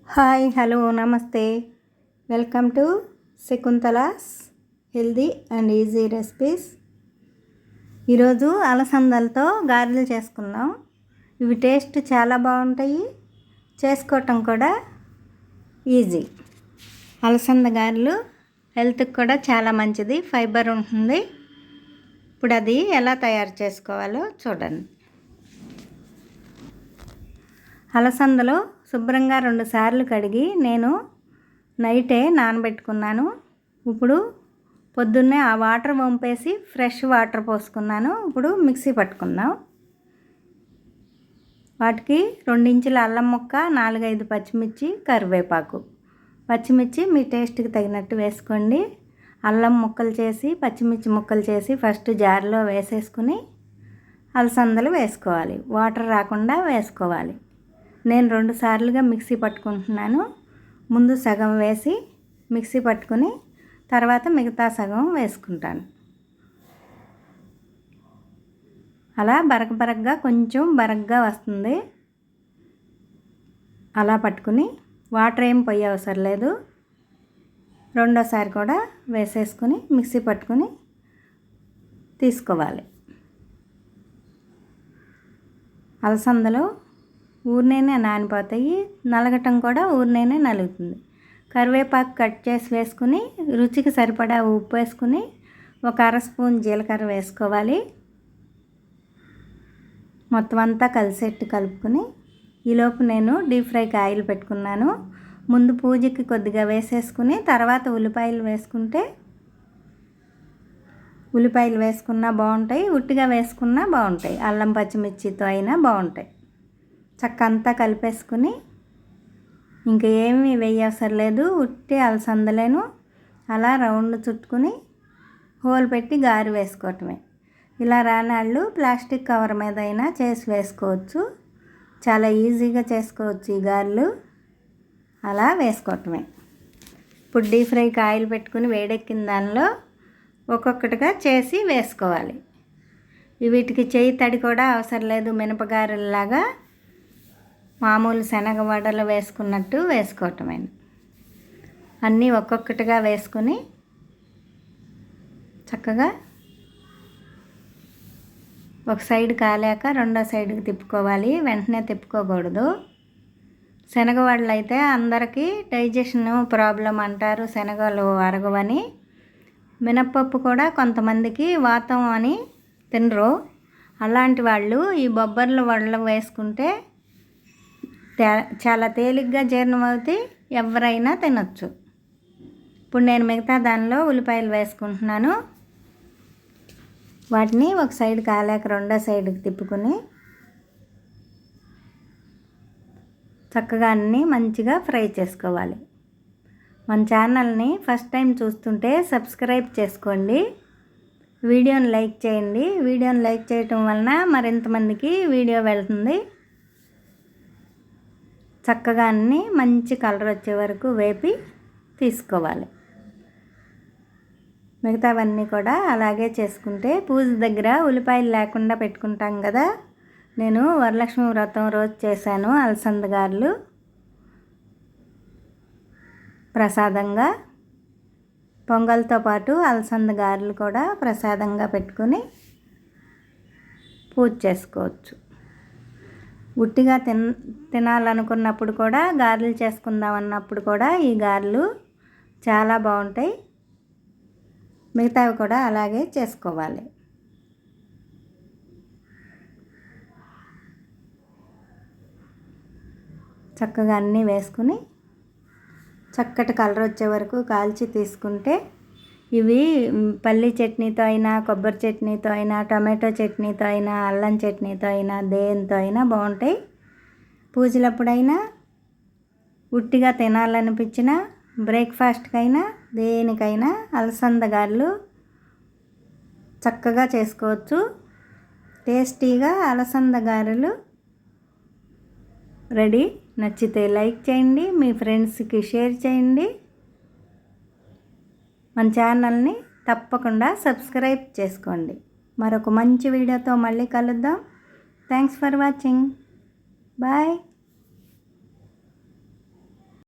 Hi hello నమస్తే welcome to Shakuntala's healthy and easy recipes. ఈరోజు అలసందలతో గారెలు చేసుకుందాం. ఇవి టేస్ట్ చాలా బాగుంటాయి, చేసుకోవటం కూడా ఈజీ. అలసంద గారెలు హెల్త్కి కూడా చాలా మంచిది, ఫైబర్ ఉంటుంది. ఇప్పుడు అది ఎలా తయారు చేసుకోవాలో చూడండి. అలసందలో శుభ్రంగా 2 సార్లు కడిగి నేను నైటే నానబెట్టుకున్నాను. ఇప్పుడు పొద్దున్నే ఆ వాటర్ వంపేసి ఫ్రెష్ వాటర్ పోసుకున్నాను. ఇప్పుడు మిక్సీ పట్టుకుందాం. వాటికి 2 ఇంచుల అల్లం ముక్క, 4-5 పచ్చిమిర్చి, కరివేపాకు. పచ్చిమిర్చి మీ టేస్ట్కి తగినట్టు వేసుకోండి. అల్లం ముక్కలు చేసి పచ్చిమిర్చి ముక్కలు చేసి ఫస్ట్ జార్లో వేసేసుకుని అలసందలు వేసుకోవాలి. వాటర్ రాకుండా వేసుకోవాలి. నేను 2 సార్లుగా మిక్సీ పట్టుకుంటున్నాను. ముందు సగం వేసి మిక్సీ పట్టుకుని తర్వాత మిగతా సగం వేసుకుంటాను. అలా బరకగా కొంచెం బరకగా వస్తుంది. అలా పట్టుకుని వాటర్ ఏం పోయే అవసరం లేదు. రెండోసారి కూడా వేసేసుకుని మిక్సీ పట్టుకుని తీసుకోవాలి. అలసందలో ఊరినేనే నానిపోతాయి, నలగటం కూడా ఊరినేనే నలుగుతుంది. కరివేపాకు కట్ చేసి వేసుకుని రుచికి సరిపడా ఉప్పు వేసుకుని 1 అర స్పూన్ జీలకర్ర వేసుకోవాలి. మొత్తం అంతా కలిసేట్టు కలుపుకొని ఈలోపు నేను డీప్ ఫ్రైకి ఆయిల్ పెట్టుకున్నాను. ముందు పూజకి కొద్దిగా వేసేసుకుని తర్వాత ఉల్లిపాయలు వేసుకుంటే ఉల్లిపాయలు వేసుకున్నా బాగుంటాయి, ఉట్టిగా వేసుకున్నా బాగుంటాయి, అల్లం పచ్చిమిర్చితో అయినా బాగుంటాయి. చక్కంతా కలిపేసుకుని ఇంకా ఏమీ వేయవసరం లేదు, ఉట్టి అలసందలేను అలా రౌండ్ చుట్టుకుని హోల్ పెట్టి గారి వేసుకోవటమే. ఇలా రానాళ్ళు ప్లాస్టిక్ కవర్ మీద అయినా చేసి వేసుకోవచ్చు. చాలా ఈజీగా చేసుకోవచ్చు ఈ గారెలు. అలా వేసుకోవటమే. ఇప్పుడు డీప్ ఫ్రైకి ఆయిల్ పెట్టుకుని వేడెక్కిన దానిలో ఒక్కొక్కటిగా చేసి వేసుకోవాలి. వీటికి చేయి తడి కూడా అవసరం లేదు. మినపగారెల్లాగా మామూలు శనగ వడలు వేసుకున్నట్టు వేసుకోవటమే. అన్నీ ఒక్కొక్కటిగా వేసుకుని చక్కగా ఒక సైడ్ కాలాక రెండో సైడ్కి తిప్పుకోవాలి. వెంటనే తిప్పుకోకూడదు. శనగ వడలు అయితే అందరికీ డైజెషన్ ప్రాబ్లం అంటారు, శనగలు అరగవని. మినప్పప్పు కూడా కొంతమందికి వాతం అని తినరు. అలాంటి వాళ్ళు ఈ బొబ్బర్ల వడలు వేసుకుంటే చాలా తేలిగ్గా జీర్ణం అవుతాయి, ఎవరైనా తినొచ్చు. ఇప్పుడు నేను మిగతా దానిలో ఉల్లిపాయలు వేసుకుంటున్నాను. వాటిని ఒక సైడ్ కాలాక రెండో సైడ్కి తిప్పుకుని చక్కగా అన్నీ మంచిగా ఫ్రై చేసుకోవాలి. మన ఛానల్ని ఫస్ట్ టైం చూస్తుంటే సబ్స్క్రైబ్ చేసుకోండి, వీడియోని లైక్ చేయండి. వీడియోని లైక్ చేయటం వలన మరింతమందికి వీడియో వెళ్తుంది. చక్కగా అన్నీ మంచి కలర్ వచ్చే వరకు వేపి తీసుకోవాలి. మిగతావన్నీ కూడా అలాగే చేసుకుంటే పూజ దగ్గర ఉల్లిపాయలు లేకుండా పెట్టుకుంటాం కదా. నేను వరలక్ష్మి వ్రతం రోజు చేశాను అలసంద గారెలు ప్రసాదంగా. పొంగల్తో పాటు అలసంద గారెలు కూడా ప్రసాదంగా పెట్టుకుని పూజ చేసుకోవచ్చు. ఉట్టిగా తినాలనుకున్నప్పుడు కూడా, గారెలు చేసుకుందాం అన్నప్పుడు కూడా ఈ గారెలు చాలా బాగుంటాయి. మిగతావి కూడా అలాగే చేసుకోవాలి. చక్కగా అన్నీ వేసుకుని చక్కటి కలర్ వచ్చే వరకు కాల్చి తీసుకుంటే ఇవి పల్లి చట్నీతో అయినా, కొబ్బరి చట్నీతో అయినా, టమాటో చట్నీతో అయినా, అల్లం చట్నీతో అయినా, దేనితో అయినా బాగుంటాయి. పూజలప్పుడైనా, ఉట్టిగా తినాలనిపించిన బ్రేక్ఫాస్ట్కైనా, దేనికైనా అలసంద గారెలు చక్కగా చేసుకోవచ్చు. టేస్టీగా అలసంద గారెలు రెడీ. నచ్చితే లైక్ చేయండి, మీ ఫ్రెండ్స్కి షేర్ చేయండి. మన ఛానల్ని తప్పకుండా సబ్స్క్రైబ్ చేసుకోండి. మరొక మంచి వీడియోతో మళ్ళీ కలుద్దాం. Thanks for watching. బాయ్.